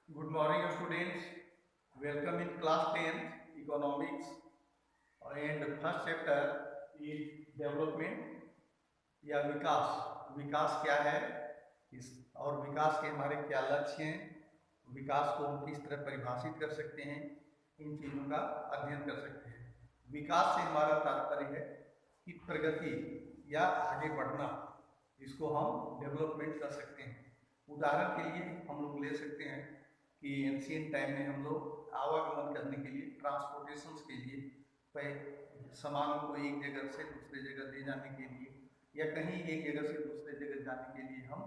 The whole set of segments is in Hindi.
Good morning, students. Welcome in class 10th economics and first chapter is development या विकास। विकास क्या है इस और विकास के हमारे क्या लक्ष्य हैं, विकास को हम किस तरह परिभाषित कर सकते हैं, इन चीज़ों का अध्ययन कर सकते हैं। विकास से हमारा तात्पर्य है कि प्रगति या आगे बढ़ना, इसको हम डेवलपमेंट कर सकते हैं। उदाहरण के लिए हम लोग ले सकते हैं कि एंशियंट टाइम में हम लोग आवागमन करने के लिए, ट्रांसपोर्टेशन के लिए सामानों को एक जगह से दूसरे जगह ले जाने के लिए या कहीं एक जगह से दूसरे जगह जाने के लिए हम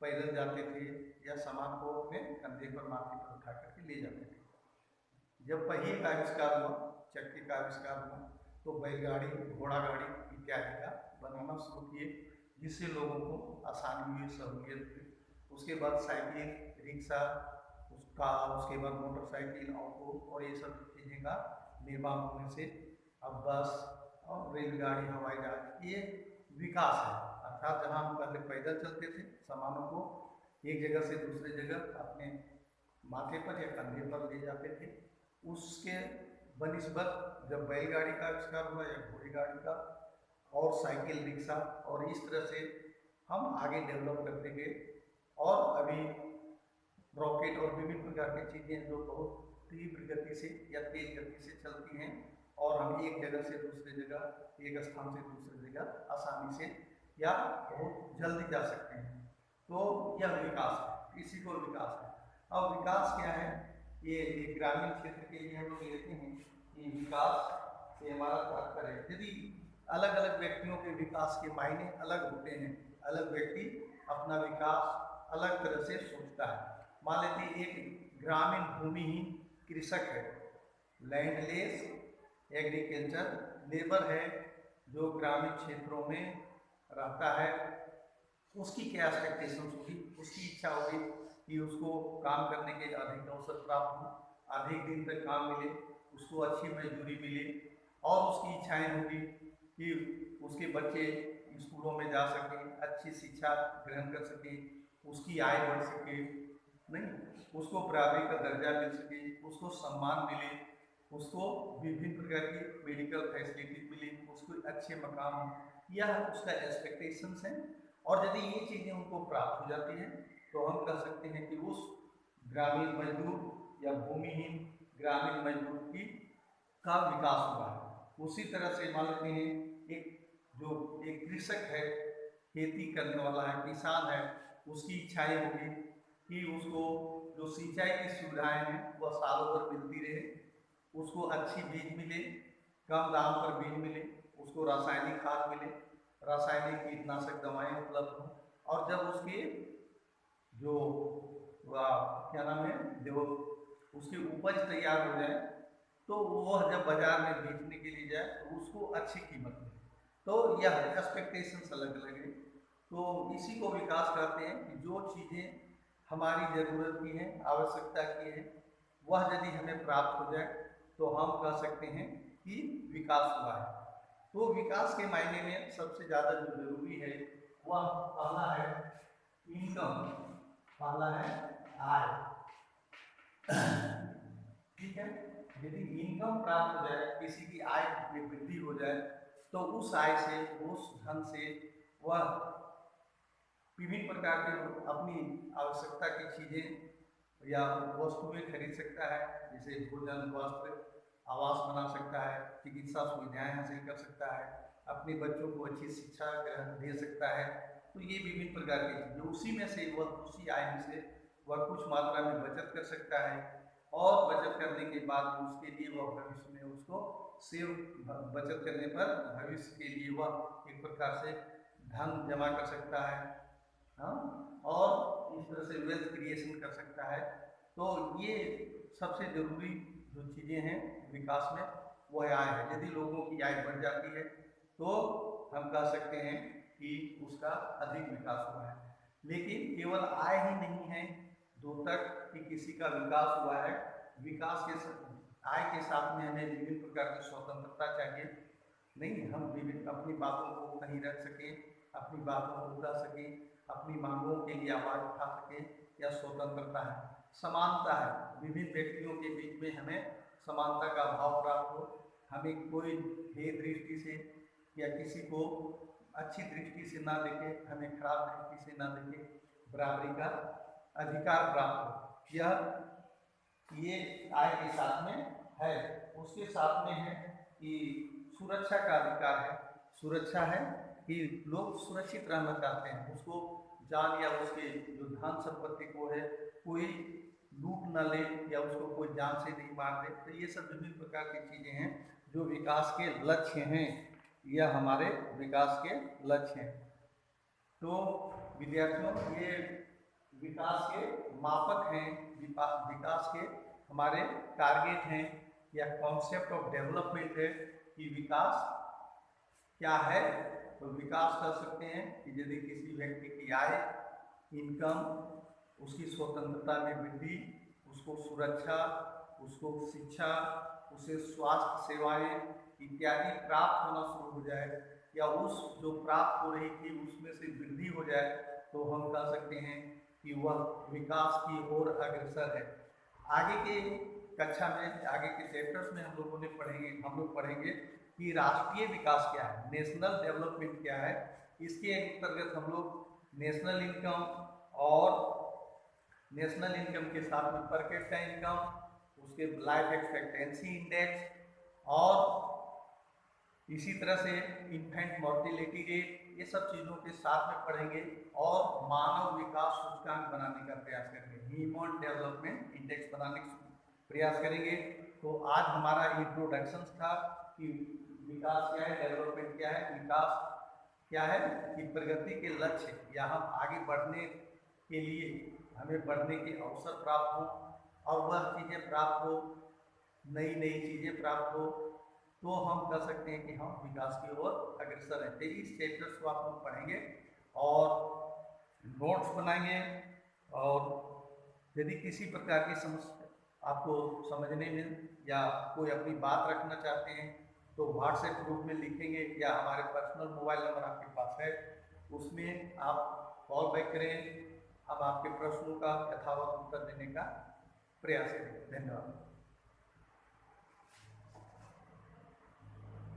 पैदल जाते थे या सामान को अपने कंधे पर, माथे पर उठा करके ले जाते थे। जब पहिए का आविष्कार हुआ, चक्के का आविष्कार हुआ, तो बैलगाड़ी, घोड़ा गाड़ी इत्यादि का बनाना शुरू किए, जिससे लोगों को आसानी हुई, सहूलियत हुई। उसके बाद साइकिल, रिक्शा, उसके बाद मोटरसाइकिल, ऑटो और ये सब चीज़ें का निर्माण होने से अब बस और रेलगाड़ी, हवाई जहाज, ये विकास है। अर्थात जहाँ हम पहले पैदल चलते थे, सामानों को एक जगह से दूसरे जगह अपने माथे पर या कंधे पर ले जाते थे, उसके बनिस्बत जब बैलगाड़ी का आविष्कार हुआ या घोड़ी गाड़ी का और साइकिल, रिक्शा, और इस तरह से हम आगे डेवलप करते गए और अभी रॉकेट और विभिन्न प्रकार की चीज़ें जो बहुत तीव्र गति से या तेज गति से चलती हैं और हम एक जगह से दूसरे जगह, एक स्थान से दूसरी जगह आसानी से या बहुत जल्दी जा सकते हैं। तो यह विकास है, इसी को विकास है। अब विकास क्या है, ये ग्रामीण क्षेत्र के लिए हम लोग लेते हैं कि विकास से हमारा तात्पर्य, यदि अलग अलग व्यक्तियों के विकास के मायने अलग होते हैं, अलग व्यक्ति अपना विकास अलग तरह से सोचता है। मान लेते हैं एक ग्रामीण भूमिहीन कृषक है, लैंडलेस एग्रीकल्चर लेबर है, जो ग्रामीण क्षेत्रों में रहता है। उसकी क्या एक्सपेक्टेशंस होगी, उसकी इच्छा होगी कि उसको काम करने के अधिक अवसर प्राप्त हो, अधिक दिन तक काम मिले, उसको अच्छी मजदूरी मिले, और उसकी इच्छाएं होगी कि उसके बच्चे स्कूलों में जा सकें, अच्छी शिक्षा ग्रहण कर सकें, उसकी आय बढ़ सके, नहीं, उसको बराबरी का दर्जा मिल सके, उसको सम्मान मिले, उसको विभिन्न प्रकार की मेडिकल फैसिलिटी मिले, उसको अच्छे मकाम, यह उसका एक्सपेक्टेशंस है। और यदि ये चीज़ें उनको प्राप्त हो जाती हैं तो हम कह सकते हैं कि उस ग्रामीण मजदूर या भूमिहीन ग्रामीण मजदूर की का विकास हुआ है। उसी तरह से मान लेते हैं एक कृषक है, खेती करने वाला है, किसान है, उसकी इच्छाएं होगी कि उसको जो सिंचाई की सुविधाएं हैं वह सालों भर मिलती रहे, उसको अच्छी बीज मिले, कम दाम पर बीज मिले, उसको रासायनिक खाद मिले, रासायनिक कीटनाशक दवाएं उपलब्ध हों, और जब उसके जो क्या नाम है, जो उसकी उपज तैयार हो जाए तो वह जब बाजार में बेचने के लिए जाए तो उसको अच्छी कीमत मिले। तो यह एक्सपेक्टेशंस अलग अलग है। तो इसी को विकास कहते हैं कि जो चीज़ें हमारी ज़रूरत की हैं, आवश्यकता की है, वह यदि हमें प्राप्त हो जाए तो हम कह सकते हैं कि विकास हुआ है। तो विकास के मायने में सबसे ज़्यादा जो जरूरी है वह पहला है इनकम, पहला है आय। ठीक है, यदि इनकम प्राप्त हो जाए, किसी की आय में वृद्धि हो जाए, तो उस आय से, उस धन से वह विभिन्न प्रकार के अपनी आवश्यकता की चीज़ें या वस्तुएं खरीद सकता है, जैसे भोजन, वस्त्र, आवास बना सकता है, चिकित्सा सुविधाएं हासिल कर सकता है, अपने बच्चों को अच्छी शिक्षा दे सकता है। तो ये विभिन्न प्रकार की चीज़ें, उसी में से वह, उसी आय में से वह कुछ मात्रा में बचत कर सकता है, और बचत करने के बाद उसके लिए वह भविष्य में उसको सेव, बचत करने पर भविष्य के लिए वह एक प्रकार से धन जमा कर सकता है, हाँ, और इस तरह से वेल्थ क्रिएशन कर सकता है। तो ये सबसे जरूरी जो चीज़ें हैं विकास में, वह आय है। यदि लोगों की आय बढ़ जाती है तो हम कह सकते हैं कि उसका अधिक विकास हुआ है। लेकिन केवल आय ही नहीं है द्योतक कि किसी का विकास हुआ है। विकास के आय के साथ में हमें विभिन्न प्रकार की स्वतंत्रता चाहिए, नहीं, हम विभिन्न अपनी बातों को कहीं रख सकें, अपनी बातों को कह सकें, अपनी मांगों के लिए आवाज़ उठा सकें, या स्वतंत्रता है। समानता है, विभिन्न व्यक्तियों के बीच में हमें समानता का भाव प्राप्त हो, हमें कोई भेद दृष्टि से या किसी को अच्छी दृष्टि से ना देखे, हमें खराब दृष्टि से ना देखे, बराबरी का अधिकार प्राप्त हो। ये आय के साथ में है। उसके साथ में है कि सुरक्षा का अधिकार है। सुरक्षा है कि लोग सुरक्षित रहना चाहते हैं, उसको जान या उसके जो धन संपत्ति को है कोई लूट न ले या उसको कोई जान से नहीं मार दे। तो ये सब विभिन्न प्रकार की चीज़ें हैं जो विकास के लक्ष्य हैं, यह हमारे विकास के लक्ष्य हैं। तो विद्यार्थियों, ये विकास के मापक हैं, विकास के हमारे टारगेट हैं या कॉन्सेप्ट ऑफ डेवलपमेंट है कि विकास क्या है। तो विकास कर सकते हैं कि यदि किसी व्यक्ति की आय, इनकम, उसकी स्वतंत्रता में वृद्धि, उसको सुरक्षा, उसको शिक्षा, उसे स्वास्थ्य सेवाएं इत्यादि प्राप्त होना शुरू हो जाए, या उस जो प्राप्त हो रही थी उसमें से वृद्धि हो जाए, तो हम कह सकते हैं कि वह विकास की ओर अग्रसर है। आगे के कक्षा में, आगे के चैप्टर्स में हम लोग पढ़ेंगे कि राष्ट्रीय विकास क्या है, नेशनल डेवलपमेंट क्या है। इसके अंतर्गत हम लोग नेशनल इनकम और नेशनल इनकम के साथ में पर कैपिटा इनकम, उसके लाइफ एक्सपेक्टेंसी इंडेक्स और इसी तरह से इन्फेंट मोर्टिलिटी रेट, ये सब चीज़ों के साथ में पढ़ेंगे और मानव विकास सूचकांक बनाने का प्रयास करेंगे, ह्यूमन डेवलपमेंट इंडेक्स बनाने का प्रयास करेंगे। तो आज हमारा इंट्रोडक्शन था कि विकास क्या है, डेवलपमेंट क्या है, विकास क्या है कि प्रगति के लक्ष्य या हम आगे बढ़ने के लिए हमें बढ़ने के अवसर प्राप्त हो और वह चीज़ें प्राप्त हो, नई नई चीज़ें प्राप्त हो, तो हम कह सकते हैं कि हम विकास की ओर अग्रसर हैं। तो इस चैप्टर्स को आप लोग पढ़ेंगे और नोट्स बनाएंगे, और यदि किसी प्रकार की समस्या आपको समझने में या कोई अपनी बात रखना चाहते हैं तो व्हाट्सएप ग्रुप में लिखेंगे या हमारे पर्सनल मोबाइल नंबर आपके पास है, उसमें आप कॉल बैक करें। हम आपके प्रश्नों का यथावत उत्तर देने का प्रयास करेंगे। धन्यवाद।